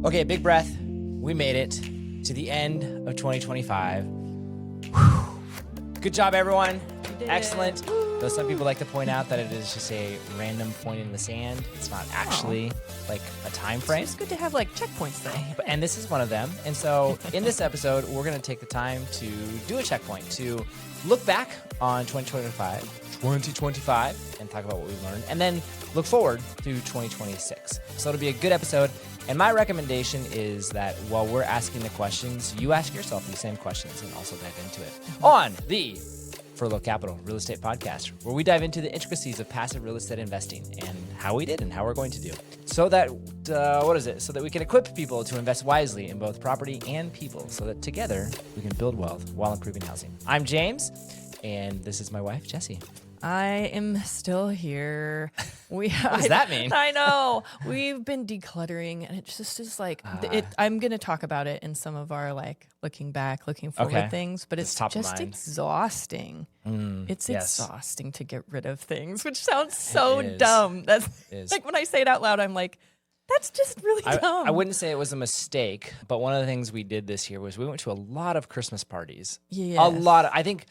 Okay, big breath. We made it to the end of 2025. Good job, everyone. Excellent. Though some people like to point out that it is just a random point in the sand. It's not actually like a time frame. It's good to have like checkpoints though. And this is one of them. And so in this episode, we're going to take the time to do a checkpoint, to look back on 2025 and talk about what we've learned, and then look forward to 2026. So it'll be a good episode. And my recommendation is that while we're asking the questions, you ask yourself these same questions and also dive into it on the Furlo Capital Real Estate Podcast, where we dive into the intricacies of passive real estate investing and how we did and how we're going to do. So that, so that we can equip people to invest wisely in both property and people so that together we can build wealth while improving housing. I'm James, and this is my wife, Jessie. I am still here. What does that mean? I know. We've been decluttering, and it's just like I'm going to talk about it in some of our like looking back, looking forward things, but it's just exhausting. It's exhausting to get rid of things, which sounds so dumb. That's like when I say it out loud, I'm like, that's just really dumb. I wouldn't say it was a mistake, but one of the things we did this year was we went to a lot of Christmas parties. Yeah, a lot. I think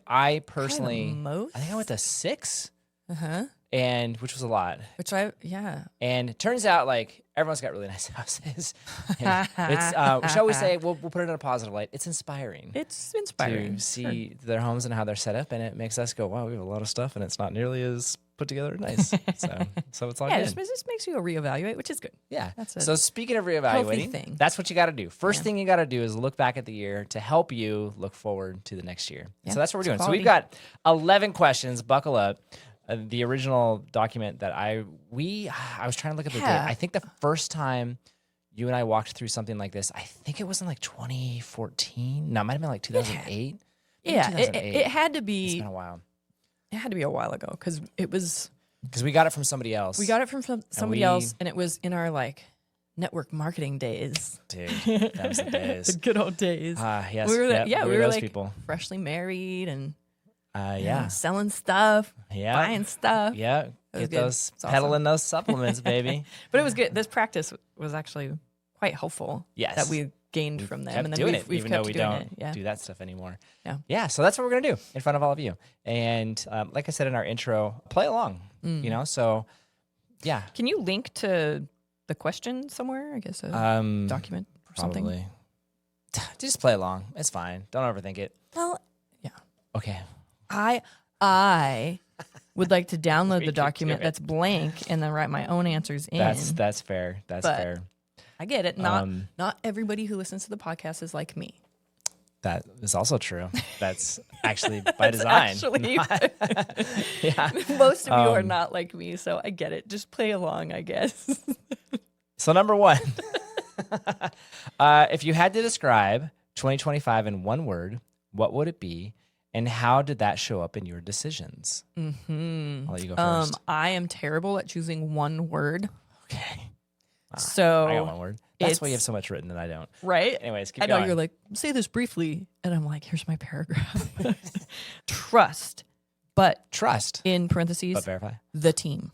I personally, most? I think I went to 6, and which was a lot. And it turns out like everyone's got really nice houses. It's shall we say we'll put it in a positive light. It's inspiring. It's inspiring to see their homes and how they're set up, and it makes us go, wow, we have a lot of stuff, and it's not nearly as put together nice. So it's all good. It just makes you reevaluate, which is good. Yeah. So speaking of reevaluating, that's what you got to do. First thing you got to do is look back at the year to help you look forward to the next year. Yeah, so that's what we're doing. So we've got 11 questions. Buckle up. The original document that I was trying to look at the date. I think the first time you and I walked through something like this, I think it was in like 2014. No, it might have been like 2008. Yeah, it had to be. It's been a while. It had to be a while ago because we got it from somebody else. We got it from somebody else, and it was in our like network marketing days. Dude, that was the days. The good old days. Yes. We were those like people. Freshly married and selling stuff, buying stuff. Yeah, get those peddling those supplements, baby. But it was good. This practice was actually quite helpful. Yes, that we gained from them, and then we've kept though we doing don't it. do that stuff anymore. Yeah. So that's what we're gonna do in front of all of you. And like I said in our intro, play along. You know, so yeah. Can you link to the question somewhere? I guess a document or something. Probably. Just play along. It's fine. Don't overthink it. Well, yeah. Okay. I would like to download the document that's blank and then write my own answers in. That's fair. That's fair. I get it. Not everybody who listens to the podcast is like me. That is also true. That's actually by design. Most of you are not like me, so I get it. Just play along, I guess. So number 1, if you had to describe 2025 in one word, what would it be? And how did that show up in your decisions? I'll let you go first. I am terrible at choosing one word. Okay. So I got one word. That's why you have so much written and I don't. Right? Anyways, keep going. I know going. you're like, say this briefly. And I'm like, here's my paragraph. Trust. But trust. In parentheses. But verify. The team.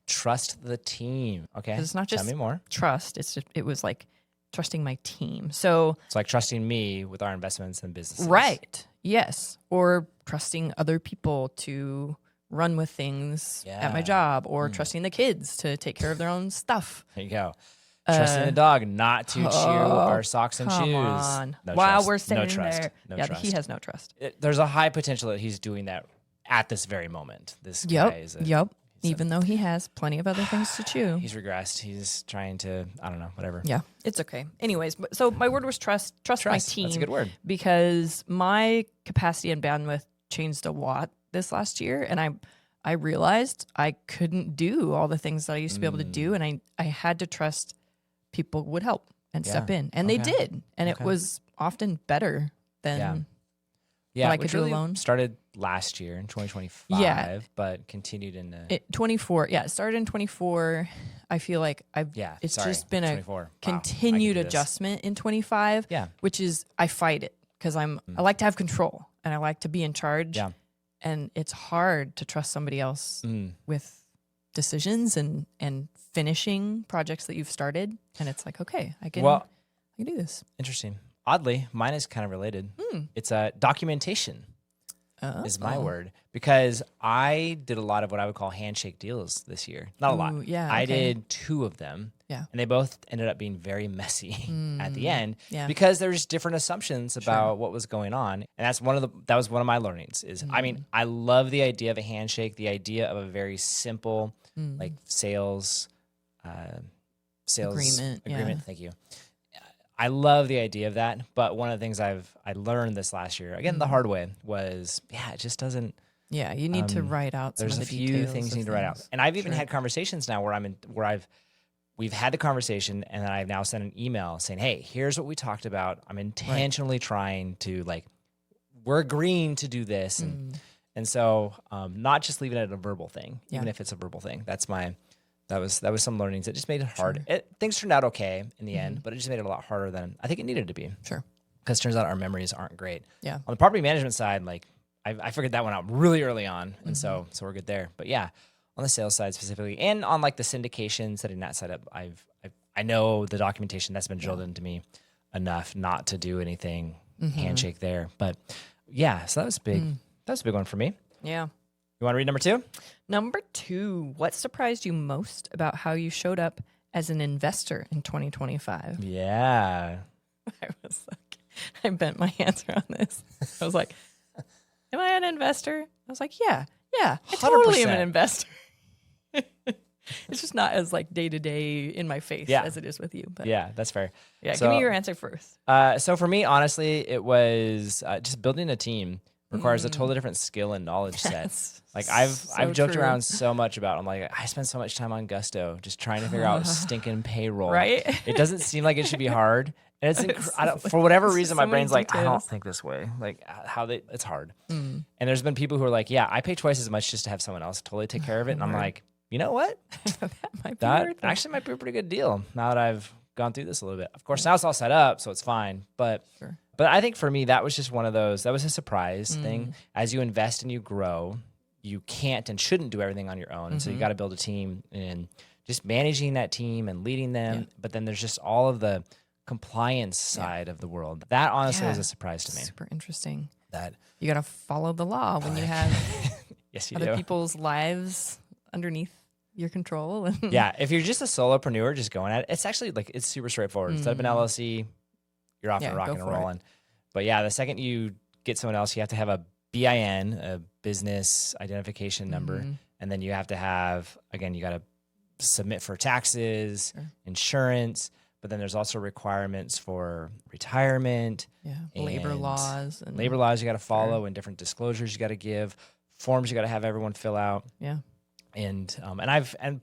Trust the team. Okay. It's not just tell me more. Trust. It was like trusting my team. So it's like trusting me with our investments and businesses. Right. Yes. Or trusting other people to run with things at my job, or trusting the kids to take care of their own stuff. There you go. Trusting the dog not to chew our socks and shoes. On. No While trust. we're sitting there. No trust. He has no trust. There's a high potential that he's doing that at this very moment. This guy is Even though he has plenty of other things to chew. He's regressed. He's trying to, I don't know, whatever. Yeah, it's okay. Anyways, so my word was trust. Trust my team. That's a good word. Because my capacity and bandwidth changed a lot this last year. And I realized I couldn't do all the things that I used to be able to do. And I had to trust people would help and step in. And they did. And it was often better than what I could do alone. Started last year in 2025, but continued in 24. Yeah, it started in 24. I feel like it's just been a continued adjustment in 25. Yeah, which is I fight it because I like to have control and I like to be in charge. Yeah, and it's hard to trust somebody else with decisions and finishing projects that you've started. And it's like, okay, I can do this. Interesting. Oddly, mine is kind of related. It's documentation is my word, because I did a lot of what I would call handshake deals this year. Not a lot. Yeah, I did 2 of them. Yeah. And they both ended up being very messy at the end because there's different assumptions about what was going on. And that was one of my learnings is, I mean, I love the idea of a handshake, the idea of a very simple like sales agreement. Yeah. Thank you. I love the idea of that, but one of the things I learned this last year, again the hard way, was it just doesn't. Yeah, you need to write out. There's a few things you need to write out, and I've even had conversations now where we've had the conversation, and then I've now sent an email saying, "Hey, here's what we talked about. I'm intentionally trying to we're agreeing to do this," and so not just leaving it at a verbal thing, even if it's a verbal thing. That was some learnings. It just made it hard. Things turned out okay in the end, but it just made it a lot harder than I think it needed to be. Sure. Because it turns out our memories aren't great. Yeah. On the property management side, I figured that one out really early on, and so we're good there. But yeah, on the sales side specifically, and on the syndication, setting that side up, I know the documentation that's been drilled into me enough not to do anything handshake there. But yeah, so that was big. That was a big one for me. Yeah. You want to read number 2? Number 2, what surprised you most about how you showed up as an investor in 2025? Yeah. I bent my answer on this. I was like, am I an investor? I was like, yeah, I totally 100%. am an investor. It's just not as day to day in my face as it is with you. But yeah, that's fair. Yeah, give me your answer first. So for me, honestly, it was just building a team requires a totally different skill and knowledge set. I've joked around so much about, I spend so much time on Gusto just trying to figure out stinking payroll. Right? It doesn't seem like it should be hard. And it's for whatever reason, my brain's I don't think this way. It's hard. And there's been people who are like, yeah, I pay twice as much just to have someone else totally take care of it. And I'm like, you know what? that actually might be a pretty good deal now that I've gone through this a little bit. Of course, now it's all set up, so it's fine. But I think for me, that was just one of those, that was a surprise thing. As you invest and you grow, you can't and shouldn't do everything on your own. And so you got to build a team and just managing that team and leading them. Yeah. But then there's just all of the compliance side of the world. That honestly was a surprise to me. Super interesting. That you got to follow the law when you have yes, you other do. people's lives underneath your control. Yeah, if you're just a solopreneur just going at it, it's actually it's super straightforward. Set up an LLC, you're off and rocking and rolling. But yeah, the second you get someone else, you have to have a BIN, a business identification number, and then you have to have, again, you got to submit for taxes, insurance, but then there's also requirements for retirement, labor laws you got to follow, and different disclosures you got to give, forms you got to have everyone fill out. Yeah. And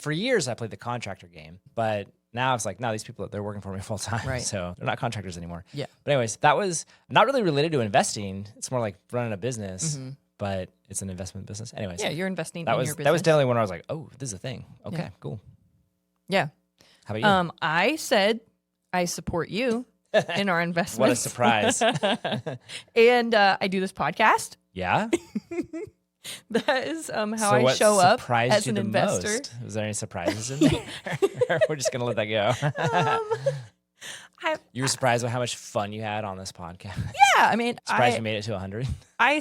for years I played the contractor game, but now it's no, these people, they're working for me full time, right? So they're not contractors anymore. Yeah. But anyways, that was not really related to investing. It's more like running a business, but it's an investment business. Anyways, yeah, you're investing in your business. That was definitely when I was like, oh, this is a thing. Okay, cool. Yeah. How about you? I said I support you in our investments. What a surprise! And I do this podcast. Yeah. That is how I show up as an investor. Most? Was there any surprises in there? We're just going to let that go. You were surprised by how much fun you had on this podcast? Yeah, I mean, surprised you made it to 100? I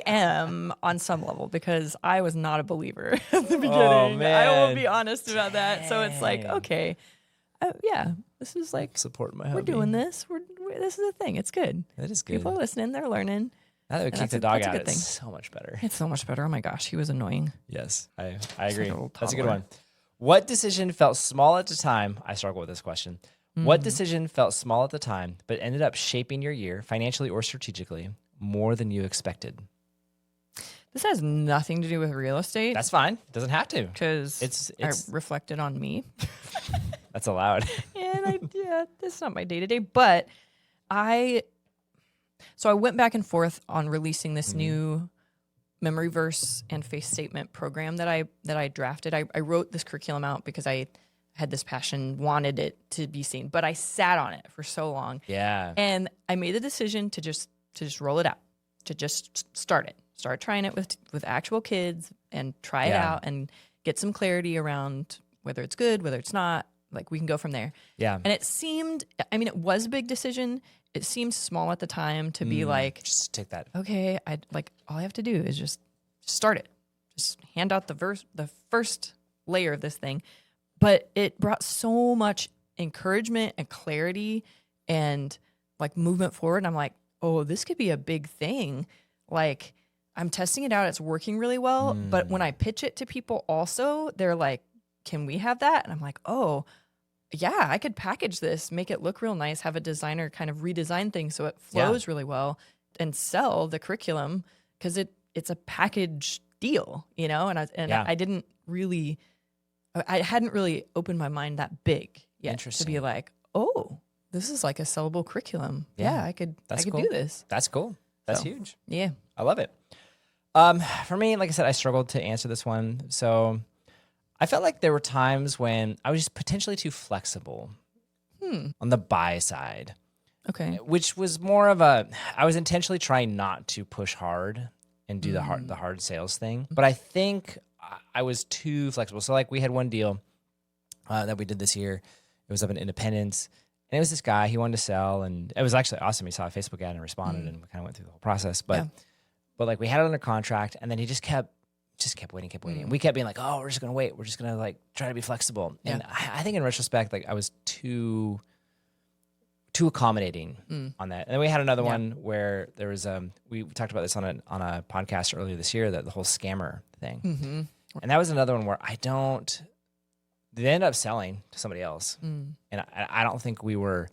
am on some level, because I was not a believer at the beginning. Oh, man. I will be honest about that. Dang. So it's okay. This is support my hubby. We're doing this. This is a thing. It's good. It is good. People are listening. They're learning. Now that we kick the dog out, it's so much better. It's so much better. Oh my gosh, he was annoying. Yes, I agree. That's a good one. What decision felt small at the time? I struggle with this question. What decision felt small at the time, but ended up shaping your year, financially or strategically, more than you expected? This has nothing to do with real estate. That's fine. It doesn't have to. Because I reflected on me. That's allowed. And this is not my day-to-day, but So I went back and forth on releasing this new memory verse and face statement program that I drafted. I wrote this curriculum out because I had this passion, wanted it to be seen, but I sat on it for so long. Yeah. And I made the decision to just roll it out, to just start trying it with actual kids and try it out and get some clarity around whether it's good, whether it's not. Like we can go from there. Yeah. And it seemed, I mean, it was a big decision. It seemed small at the time to be like, just take that. Okay, all I have to do is just start it. Just hand out the first layer of this thing. But it brought so much encouragement and clarity and like movement forward. And I'm like, oh, this could be a big thing. Like I'm testing it out. It's working really well. But when I pitch it to people also, they're like, can we have that? And I'm like, oh, yeah, I could package this, make it look real nice, have a designer kind of redesign things so it flows really well and sell the curriculum because it's a package deal, you know? And I didn't really, I hadn't really opened my mind that big yet to be like, oh, this is like a sellable curriculum. Yeah, I could do this. That's cool. That's huge. Yeah. I love it. For me, like I said, I struggled to answer this one. So I felt like there were times when I was just potentially too flexible on the buy side. Okay. Which was more of I was intentionally trying not to push hard and do the hard sales thing. But I think I was too flexible. So like we had one deal that we did this year. It was up in Independence. And it was this guy, he wanted to sell, and it was actually awesome. He saw a Facebook ad and responded, and we kind of went through the whole process. But like we had it under contract, and then he just kept waiting. And we kept being like, oh, we're just going to wait. We're just going to like try to be flexible. Yeah. And I think in retrospect, like I was too accommodating on that. And then we had another one where there was, we talked about this on a podcast earlier this year, that the whole scammer thing. Mm-hmm. And that was another one where they ended up selling to somebody else. And I don't think we were,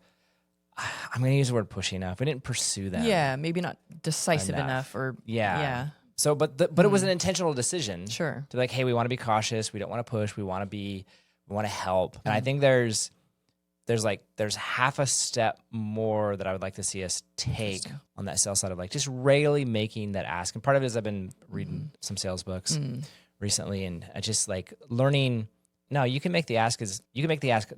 I'm going to use the word pushy enough. We didn't pursue them. Yeah, maybe not decisive enough or. Yeah. So, but it was an intentional decision. Sure. To be like, hey, we want to be cautious. We don't want to push. We want to help. And I think there's half a step more that I would like to see us take on that sales side of like just regularly making that ask. And part of it is I've been reading some sales books recently, and I just like learning. No, you can make the ask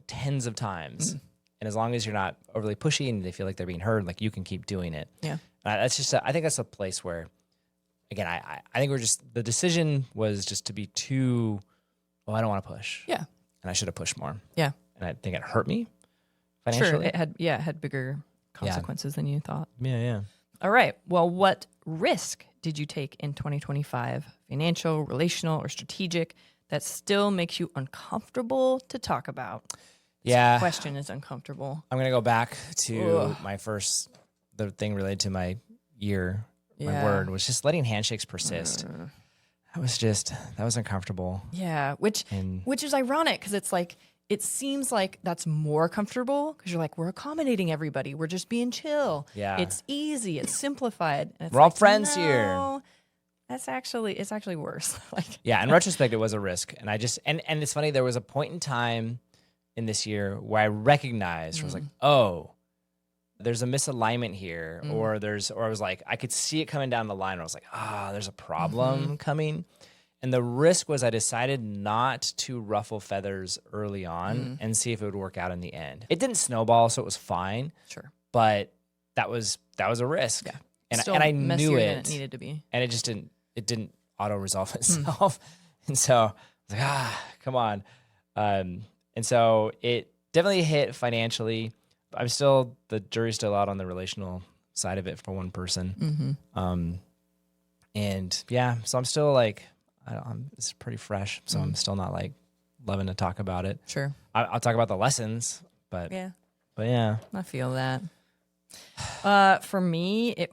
tens of times. And as long as you're not overly pushy and they feel like they're being heard, like you can keep doing it. Yeah. That's just, I think that's a place where, again, I think the decision was just to be too, I don't want to push. Yeah. And I should have pushed more. Yeah. And I think it hurt me financially. Sure. It had bigger consequences than you thought. Yeah. All right. Well, what risk did you take in 2025, financial, relational, or strategic, that still makes you uncomfortable to talk about? This question is uncomfortable. I'm going to go back to the thing related to my year. My word was just letting handshakes persist. That was uncomfortable. Yeah. Which is ironic because it's like, it seems like that's more comfortable because you're like, we're accommodating everybody. We're just being chill. Yeah. It's easy. It's simplified. And it's we're all friends here. It's actually worse. In retrospect, it was a risk. And I just, and it's funny, there was a point in time in this year where I recognized, I was like, oh, there's a misalignment here, or I was like, I could see it coming down the line, or I was like, there's a problem coming. And the risk was I decided not to ruffle feathers early on and see if it would work out in the end. It didn't snowball, so it was fine. Sure. But that was a risk. Yeah. And I knew it. Than it needed to be. And it just didn't auto resolve itself. And so I was like, come on. And so it definitely hit financially. The jury's still out on the relational side of it for one person. So I'm still like, it's pretty fresh. So I'm still not like loving to talk about it. Sure. I'll talk about the lessons, but yeah. I feel that. For me,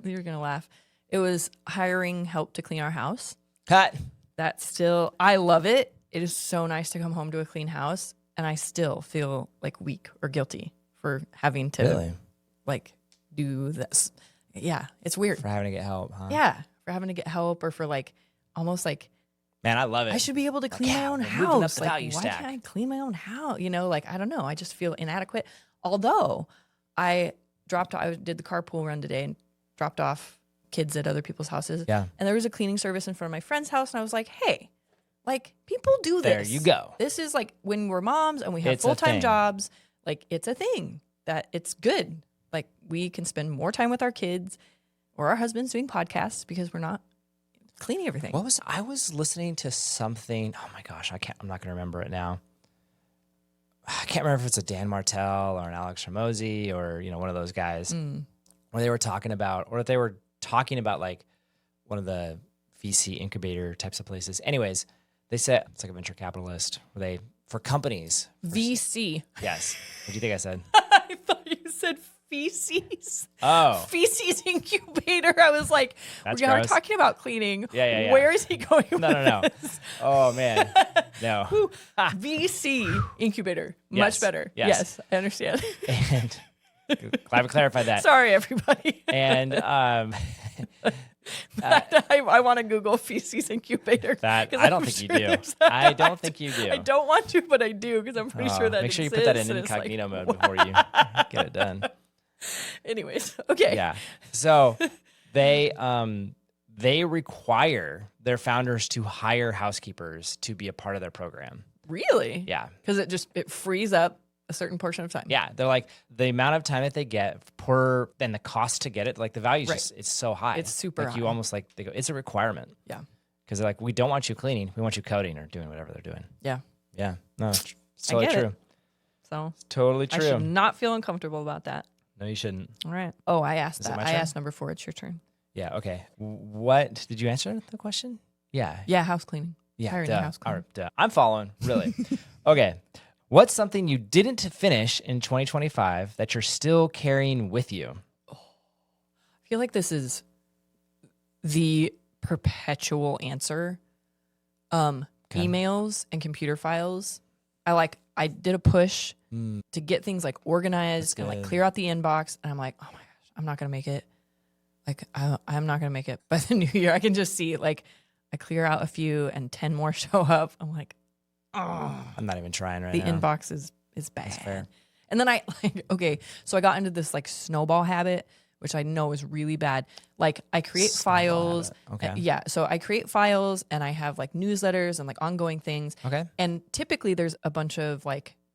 you're going to laugh. It was hiring help to clean our house. Cut. I love it. It is so nice to come home to a clean house. And I still feel like weak or guilty for having to do this. Yeah, it's weird. For having to get help, huh? Yeah, for having to get help, or for almost like, man, I love it. I should be able to clean my own house. Why can't I clean my own house? I don't know. I just feel inadequate. Although I did the carpool run today and dropped off kids at other people's houses. Yeah. And there was a cleaning service in front of my friend's house, and I was like, hey, people do this. There you go. This is when we're moms and we have full-time jobs, it's a thing that it's good. We can spend more time with our kids or our husbands doing podcasts because we're not cleaning everything. I was listening to something. Oh my gosh, I'm not going to remember it now. I can't remember if it's a Dan Martell or an Alex Hormozy or, one of those guys where they were talking about, like one of the VC incubator types of places. Anyways, they said it's like a venture capitalist where for companies. VC. Yes. What do you think I said? I thought you said feces. Oh. Feces incubator. I was like, That's we are gross. talking about cleaning. Yeah. Where is he going with No. this? Oh, man. No. VC incubator. Yes. Much better. Yes, I understand. And glad we clarified that. Sorry, everybody. And I want to Google feces incubator. I don't think you do. I don't think you do. I don't want to, but I do because I'm pretty sure that make sure you exists, put that in and it's like, incognito mode before you get it done. Anyways, okay. Yeah. So they require their founders to hire housekeepers to be a part of their program. Really? Yeah. Because it frees up a certain portion of time. Yeah. They're like, the amount of time that they get and the cost to get it, like the value is it's so high. It's super high. You almost they go, it's a requirement. Yeah. Because they're like, we don't want you cleaning. We want you coding or doing whatever they're doing. Yeah. Yeah. No, it's totally true. So it's totally true. I should not feel uncomfortable about that. No, you shouldn't. All right. Oh, I asked that. I turn? asked number 4. It's your turn. Yeah. Okay. What did you answer the question? Yeah. Yeah. House cleaning. Yeah. Hiring a house cleaner. I'm following. Really. Okay. What's something you didn't finish in 2025 that you're still carrying with you? I feel like this is the perpetual answer. Emails and computer files. I did a push to get things like organized and like clear out the inbox. And I'm like, oh my gosh, I'm not going to make it. Like, I'm not going to make it by the new year. I can just see I clear out a few and 10 more show up. I'm like, oh. I'm not even trying right now. The inbox is bad. That's fair. And then so I got into this snowball habit, which I know is really bad. I create files. Okay. Yeah. So I create files and I have newsletters and ongoing things. Okay. And typically there's a bunch of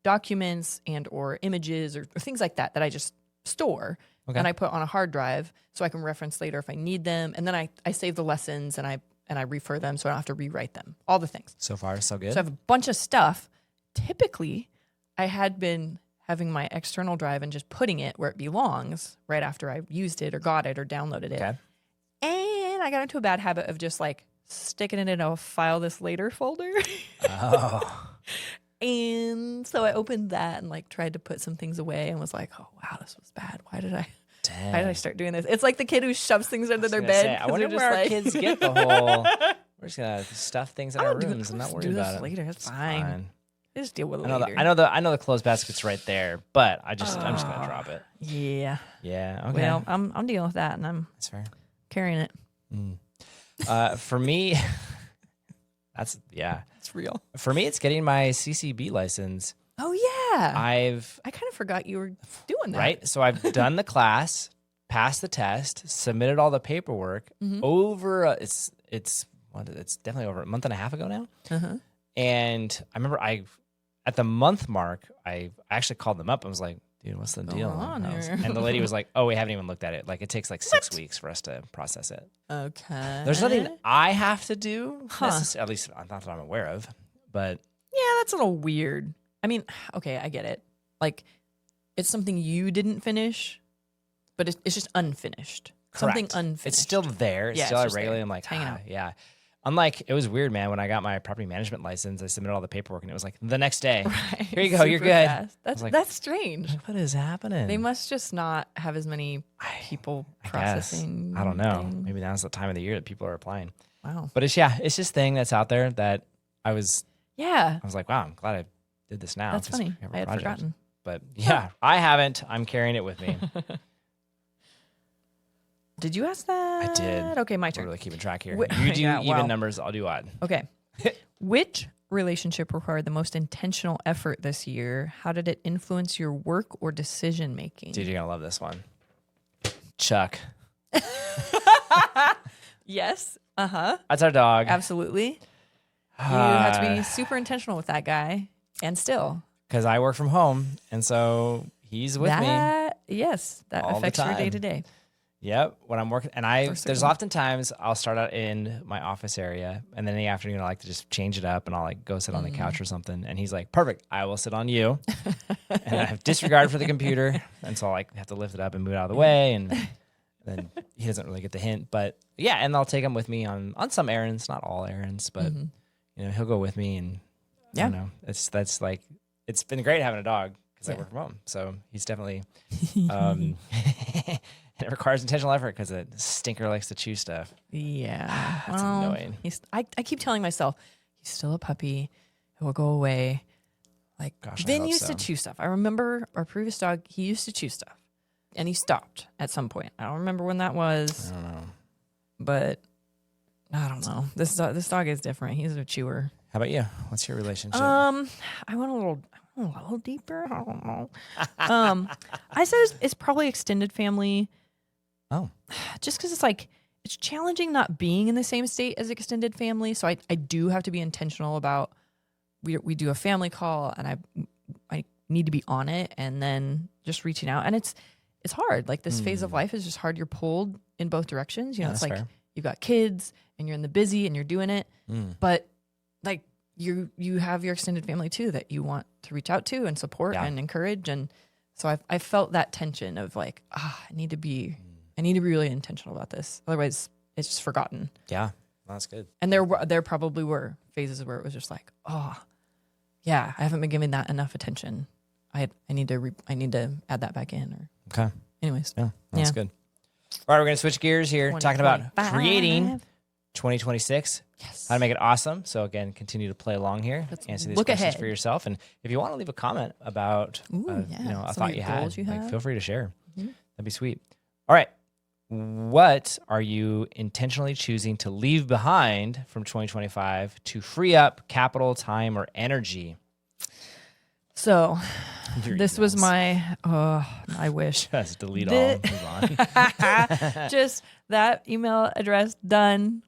documents and or images or things like that I just store. Okay. And I put on a hard drive so I can reference later if I need them. And then I save the lessons and I refer them so I don't have to rewrite them. All the things. So far, so good. So I have a bunch of stuff. Typically, I had been having my external drive and just putting it where it belongs right after I used it or got it or downloaded it. Okay. And I got into a bad habit of just sticking it in a file this later folder. Oh. And so I opened that and tried to put some things away and was like, oh, wow, this was bad. Why did I start doing this? It's like the kid who shoves things under their bed. I wonder where our kids get the whole, we're just going to stuff things in our rooms and not worry about it. Later. It's fine. Just deal with it later. I know the clothes basket's right there, but I'm just going to drop it. Yeah. Yeah. Okay. Well, I'm dealing with that and that's fair. Carrying it. For me, It's real. For me, it's getting my CCB license. Oh yeah. I kind of forgot you were doing that. Right. So I've done the class, passed the test, submitted all the paperwork over. It's definitely over a month and a half ago now. Uh-huh. And I remember at the month mark, I actually called them up and was like, dude, what's the deal? And the lady was like, oh, we haven't even looked at it. It takes 6 weeks for us to process it. Okay. There's nothing I have to do, at least not that I'm aware of. But yeah, that's a little weird. I mean, okay, I get it. It's something you didn't finish, but it's just unfinished. Correct. Something unfinished. It's still there. It's still regularly. I'm like, hanging out. Yeah. Unlike, it was weird, man. When I got my property management license, I submitted all the paperwork, and it was the next day. Right. Here you go. You're good. Fast. That's strange. What is happening? They must just not have as many people processing. I don't know. Maybe now's the time of the year that people are applying. Wow. But it's this thing that's out there that I was like, wow, I'm glad I did this now. That's funny. I had forgotten. But yeah, I haven't. I'm carrying it with me. Did you ask that? I did. Okay, my turn. We're really keeping track here. You do even numbers, I'll do odd. Okay. Which relationship required the most intentional effort this year? How did it influence your work or decision making? Dude, you're going to love this one. Chuck. Yes. Uh-huh. That's our dog. Absolutely. You have to be super intentional with that guy. And still. Because I work from home, and so he's with me. Yes, that all affects the your time. day to day. Yep. When I'm working, and there's oftentimes I'll start out in my office area, and then in the afternoon I like to just change it up, and I'll like go sit on the couch or something. And he's like, "Perfect, I will sit on you." And I have disregard for the computer, and so I like have to lift it up and move it out of the way, and then he doesn't really get the hint. But yeah, and I'll take him with me on some errands, not all errands, but he'll go with me, and I don't know. That's like it's been great having a dog because I work from home, so he's definitely. And it requires intentional effort because a stinker likes to chew stuff. Yeah. That's annoying. I keep telling myself, he's still a puppy. It will go away. Like, Vin used to chew stuff. I remember our previous dog, he used to chew stuff. And he stopped at some point. I don't remember when that was. I don't know. But I don't know. This dog is different. He's a chewer. How about you? What's your relationship? I went a little deeper. I don't know. I said it's probably extended family. Oh, just because it's like it's challenging not being in the same state as extended family. So I do have to be intentional about we do a family call, and I need to be on it, and then just reaching out. And it's hard. Like this phase of life is just hard. You're pulled in both directions. You know, it's like fair. You've got kids and you're in the busy and you're doing it, but like you have your extended family too that you want to reach out to and support and encourage. And so I felt that tension of like, I need to be really intentional about this. Otherwise, it's just forgotten. Yeah, that's good. And there probably were phases where it was just like, I haven't been giving that enough attention. I need to add that back in. Okay. Anyways, that's good. All right, we're gonna switch gears here, talking about creating 2026. Yes. How to make it awesome. So again, continue to play along here. Answer these questions for yourself, and if you want to leave a comment about a thought you had, feel free to share. That'd be sweet. All right. What are you intentionally choosing to leave behind from 2025 to free up capital, time, or energy? So this was my, I wish. Just delete all, move on. Just that email address, done.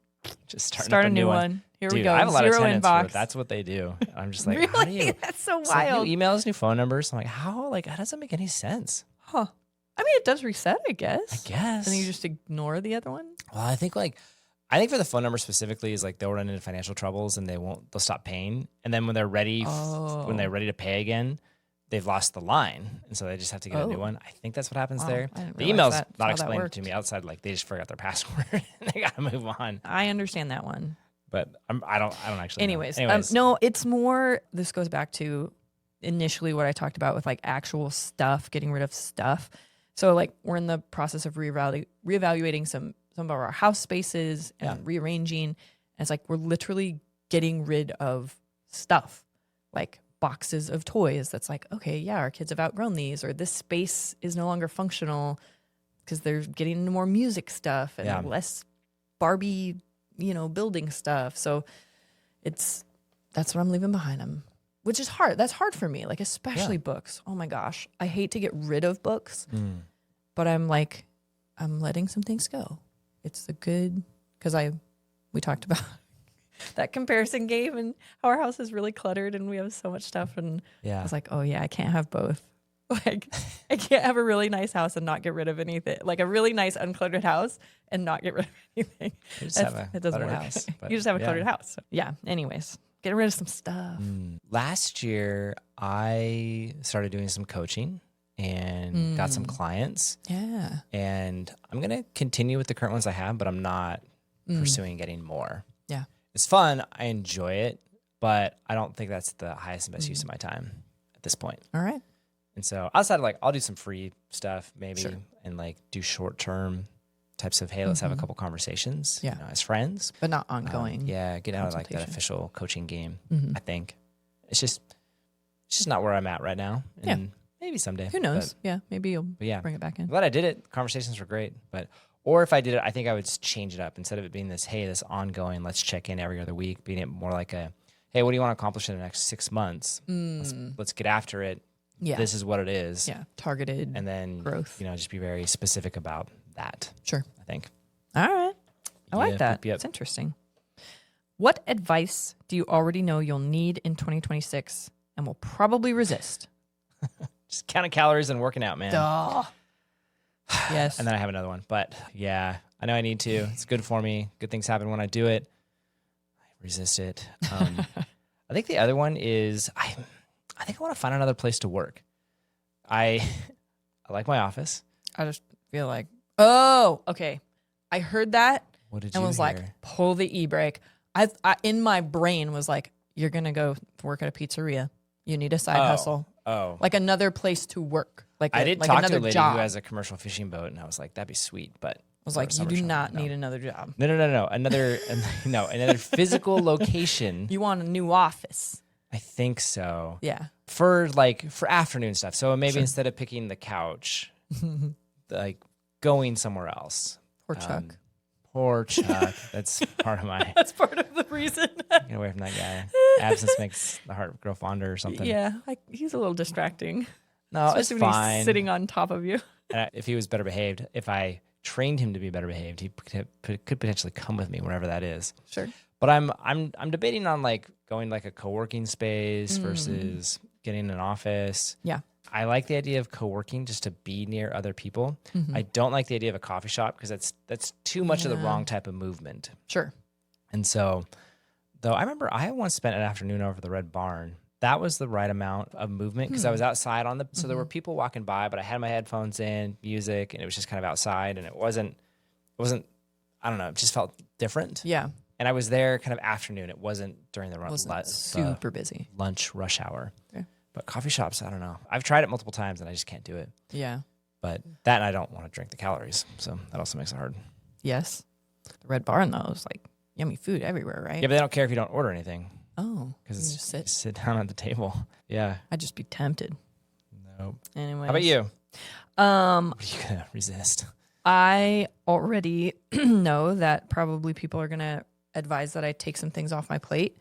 Just start a new one. Here we go. I have a lot Zero of tenants inbox. where that's what they do. I'm just like, really? How do you? That's so It's wild. like new emails, new phone numbers. I'm like, how? Like, that doesn't make any sense. Huh. I mean, it does reset, I guess. And then you just ignore the other one? Well, I think for the phone number specifically is like they'll run into financial troubles and they'll stop paying. And then when they're ready, when they're ready to pay again, they've lost the line. And so they just have to get a new one. I think that's what happens there. The email's not explained to me outside. Like they just forgot their password and they got to move on. I understand that one. But I don't actually Anyways. know. No, it's more, this goes back to initially what I talked about with like actual stuff, getting rid of stuff. So like we're in the process of reevaluating some of our house spaces and rearranging. And it's like we're literally getting rid of stuff, like boxes of toys. That's like, okay, our kids have outgrown these, or this space is no longer functional because they're getting into more music stuff and less Barbie, building stuff. So that's what I'm leaving behind them, which is hard. That's hard for me, like especially books. Oh my gosh. I hate to get rid of books, but I'm letting some things go. It's because we talked about that comparison game and how our house is really cluttered and we have so much stuff. And I was like, I can't have both. Like I can't have a really nice house and not get rid of anything. Like a really nice uncluttered house and not get rid of anything. It doesn't work. House, you just have a cluttered house. So, anyways, get rid of some stuff. Last year, I started doing some coaching and got some clients. Yeah. And I'm going to continue with the current ones I have, but I'm not pursuing getting more. Yeah. It's fun. I enjoy it, but I don't think that's the highest and best use of my time at this point. All right. And so outside of I'll do some free stuff maybe and do short-term types of, hey, let's have a couple conversations as friends. But not ongoing. Get out of that official coaching game, I think. It's just not where I'm at right now. And maybe someday. Who knows? Maybe you'll bring it back in. I'm glad I did it. Conversations were great. Or if I did it, I think I would change it up. Instead of it being this ongoing, let's check in every other week, being it more like a, hey, what do you want to accomplish in the next 6 months? Let's get after it. Yeah. This is what it is. Yeah. Targeted and then growth. Just be very specific about that. Sure. I think. All right. I like that. It's interesting. What advice do you already know you'll need in 2026 and will probably resist? Just counting calories and working out, man. Duh. Yes. And then I have another one. But yeah, I know I need to. It's good for me. Good things happen when I do it. I resist it. I think the other one is I think I want to find another place to work. I like my office. I just feel like, oh, okay. I heard that and was hear? like, pull the e-brake. I in my brain was like, you're going to go work at a pizzeria. You need a side hustle. Oh. Like another place to work. I did like talk another to a lady job. who has a commercial fishing boat, and I was like, that'd be sweet. But I was like, you do not need another job. No. Another physical location. You want a new office. I think so. Yeah. For afternoon stuff. So maybe instead of picking the couch, like going somewhere else. Poor Chuck. That's part of my. That's part of the reason. Get away from that guy. Absence makes the heart grow fonder or something. Yeah, he's a little distracting. No, it's when fine. He's sitting on top of you. And if he was better behaved, if I trained him to be better behaved, he could potentially come with me wherever that is. Sure. But I'm debating on like going like a co-working space versus getting an office. Yeah. I like the idea of co-working just to be near other people. I don't like the idea of a coffee shop because that's too much of the wrong type of movement. Sure. And so, though I remember I once spent an afternoon over the Red Barn. That was the right amount of movement because I was outside so there were people walking by, but I had my headphones in, music, and it was just kind of outside, and it wasn't, I don't know, it just felt different. Yeah. And I was there kind of afternoon. It wasn't during the super busy lunch rush hour. Okay. But coffee shops, I don't know. I've tried it multiple times and I just can't do it. Yeah. But that and I don't want to drink the calories, so that also makes it hard. Yes. The Red Barn though is like yummy food everywhere, right? Yeah, but they don't care if you don't order anything. Oh, because it's sit down at the table. Yeah. I'd just be tempted. Nope. Anyway. How about you? What are you gonna resist? I already know that probably people are gonna advise that I take some things off my plate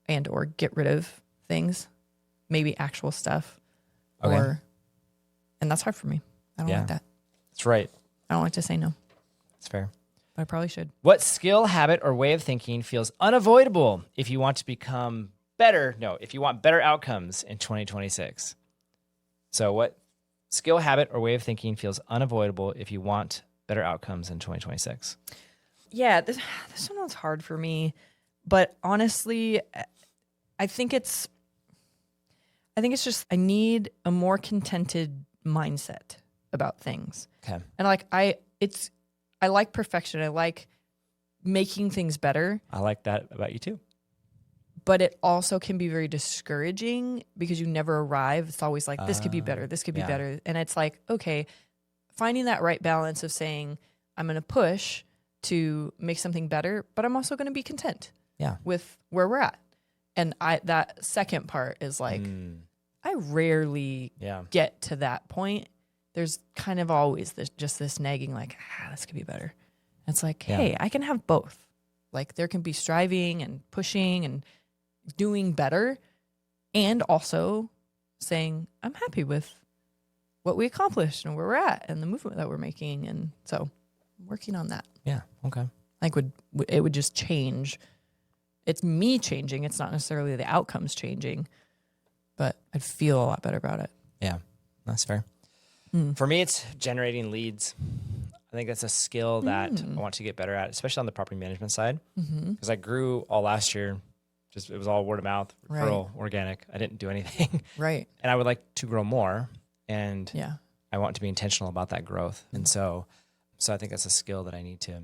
and or get rid of things, maybe actual stuff. Okay. And that's hard for me. I don't like that. That's right. I don't like to say no. That's fair. But I probably should. What skill, habit, or way of thinking feels unavoidable if you want to become better? No, if you want better outcomes in 2026. So what skill, habit, or way of thinking feels unavoidable if you want better outcomes in 2026? Yeah, this one was hard for me. But honestly, I think it's just I need a more contented mindset about things. Okay. And I like perfection. I like making things better. I like that about you too. But it also can be very discouraging because you never arrive. It's always like, this could be better. This could be better. And it's like, okay, finding that right balance of saying, I'm going to push to make something better, but I'm also going to be content with where we're at. And that second part is like, I rarely get to that point. There's kind of always this nagging like, this could be better. And it's like, hey, I can have both. Like there can be striving and pushing and doing better and also saying, I'm happy with what we accomplished and where we're at and the movement that we're making. And so I'm working on that. Yeah. Okay. Like it would just change. It's me changing. It's not necessarily the outcomes changing, but I'd feel a lot better about it. Yeah, that's fair. For me, it's generating leads. I think that's a skill that I want to get better at, especially on the property management side. Because I grew all last year. It was all word of mouth, referral, organic. I didn't do anything. Right. And I would like to grow more. And I want to be intentional about that growth. And so I think that's a skill that I need to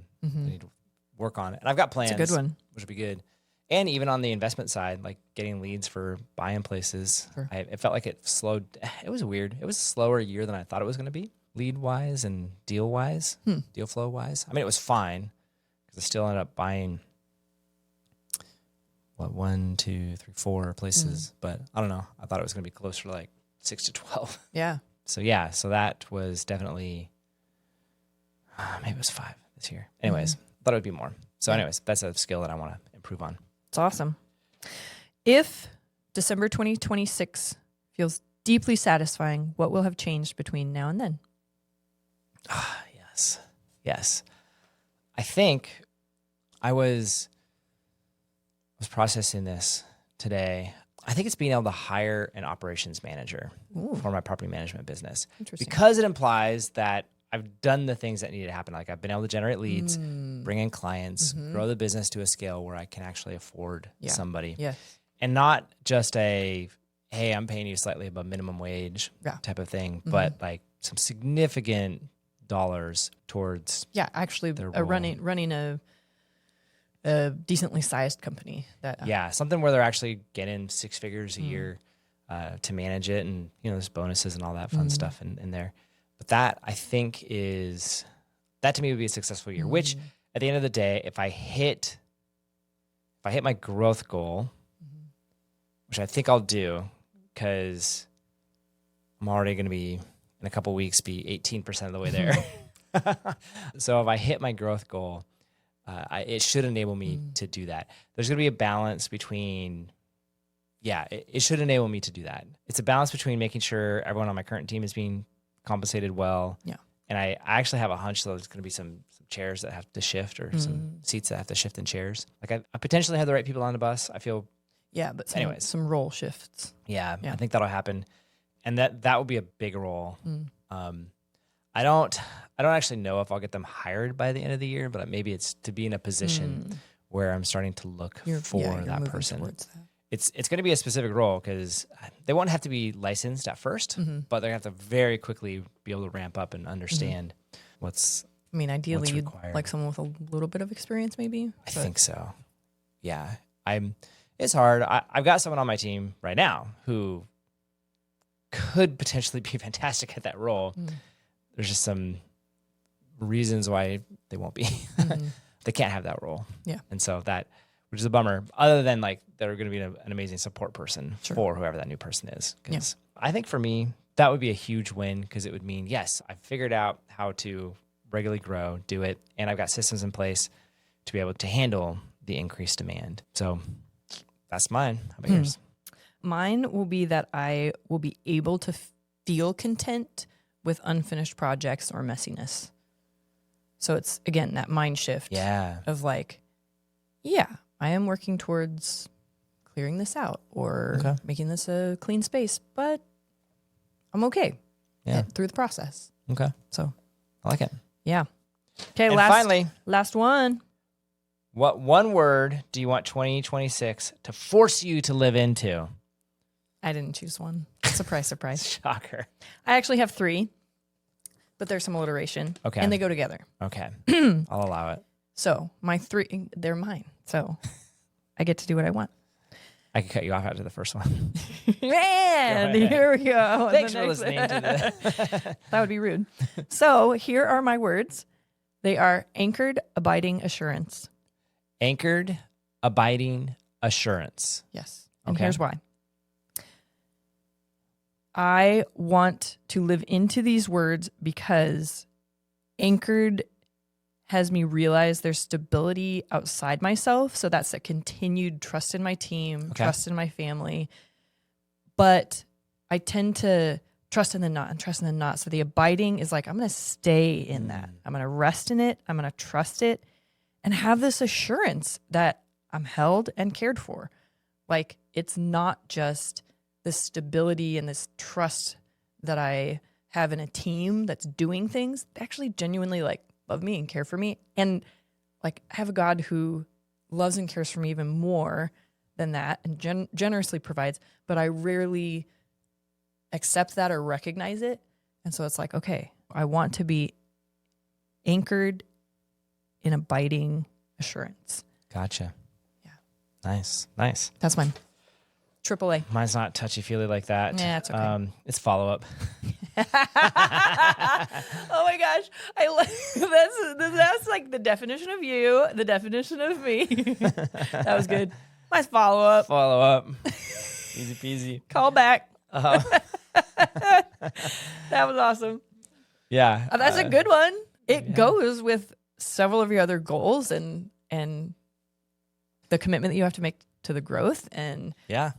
work on. And I've got plans. It's a good one. Which would be good. And even on the investment side, like getting leads for buying places, it felt like it slowed. It was weird. It was a slower year than I thought it was going to be, lead-wise and deal-wise, deal flow-wise. I mean, it was fine because I still ended up buying, 1, 2, 3, 4 places. But I don't know. I thought it was going to be closer to like 6 to 12. Yeah. So that was definitely, maybe it was 5 this year. Anyways, thought it would be more. So anyways, that's a skill that I want to improve on. It's awesome. If December 2026 feels deeply satisfying, what will have changed between now and then? Yes. I think I was processing this today. I think it's being able to hire an operations manager for my property management business. Interesting. Because it implies that I've done the things that needed to happen. Like I've been able to generate leads, bring in clients, grow the business to a scale where I can actually afford somebody. Yes. And not just a, hey, I'm paying you slightly above minimum wage type of thing, but like some significant dollars towards actually running a decently sized company. Something where they're actually getting 6 figures a year to manage it, and there's bonuses and all that fun stuff in there. But that, I think, that to me would be a successful year, which at the end of the day, if I hit my growth goal, which I think I'll do, because I'm already going to be, in a couple of weeks, be 18% of the way there. So if I hit my growth goal, it should enable me to do that. There's going to be a balance between, it should enable me to do that. It's a balance between making sure everyone on my current team is being compensated well. Yeah. And I actually have a hunch that there's going to be some chairs that have to shift, or some seats that have to shift in chairs. Like I potentially have the right people on the bus. I feel. Yeah, but some role shifts. Yeah, I think that'll happen. And that would be a big role. I don't actually know if I'll get them hired by the end of the year, but maybe it's to be in a position where I'm starting to look for that person. It's going to be a specific role, because they won't have to be licensed at first, but they're going to have to very quickly be able to ramp up and understand what's ideally you'd required. like someone with a little bit of experience, maybe? I think so. Yeah. It's hard. I've got someone on my team right now who could potentially be fantastic at that role. There's just some reasons why they won't be. They can't have that role. Yeah. And so which is a bummer, other than like they're going to be an amazing support person for whoever that new person is. Because I think for me, that would be a huge win, because it would mean, yes, I've figured out how to regularly grow, do it, and I've got systems in place to be able to handle the increased demand. So that's mine. How about yours? Mine will be that I will be able to feel content with unfinished projects or messiness. So it's, again, that mind shift of like, I am working towards clearing this out or making this a clean space, but I'm okay through the process. Okay. So I like it. Yeah. Okay, finally, last one. What one word do you want 2026 to force you to live into? I didn't choose one. Surprise, surprise. Shocker. I actually have 3, but there's some alliteration. Okay. And they go together. Okay. I'll allow it. So my 3, they're mine. So I get to do what I want. I could cut you off after the first one. Man, here we go. Thanks for listening to that. That would be rude. So here are my words. They are anchored, abiding assurance. Anchored, abiding assurance. Yes. And here's why. I want to live into these words because anchored has me realize there's stability outside myself. So that's a continued trust in my team, trust in my family. But I tend to trust in the not and trust in the not. So the abiding is like, I'm going to stay in that. I'm going to rest in it. I'm going to trust it and have this assurance that I'm held and cared for. Like, it's not just this stability and this trust that I have in a team that's doing things. They actually genuinely like love me and care for me. And like, I have a God who loves and cares for me even more than that and generously provides, but I rarely accept that or recognize it. And so it's like, okay, I want to be anchored in abiding assurance. Gotcha. Yeah. Nice. That's mine. AAA. Mine's not touchy-feely like that. Yeah, it's okay. It's follow-up. Oh my gosh. That's like the definition of you, the definition of me. That was good. Nice follow-up. Follow-up. Easy peasy. Call back. That was awesome. Yeah. That's a good one. It goes with several of your other goals and the commitment that you have to make to the growth and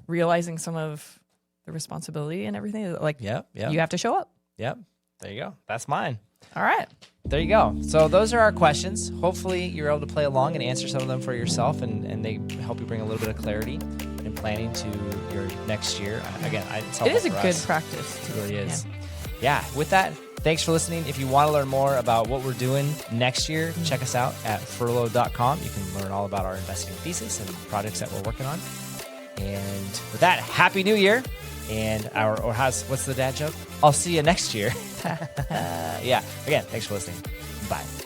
realizing some of the responsibility and everything. Like, you have to show up. Yep. There you go. That's mine. All right. There you go. So those are our questions. Hopefully you're able to play along and answer some of them for yourself, and they help you bring a little bit of clarity and planning to your next year. Again, it is a good practice. It really is. Yeah. With that, thanks for listening. If you want to learn more about what we're doing next year, check us out at furlo.com. You can learn all about our investing thesis and projects that we're working on. And with that, Happy New Year. And what's the dad joke? I'll see you next year. Yeah. Again, thanks for listening. Bye.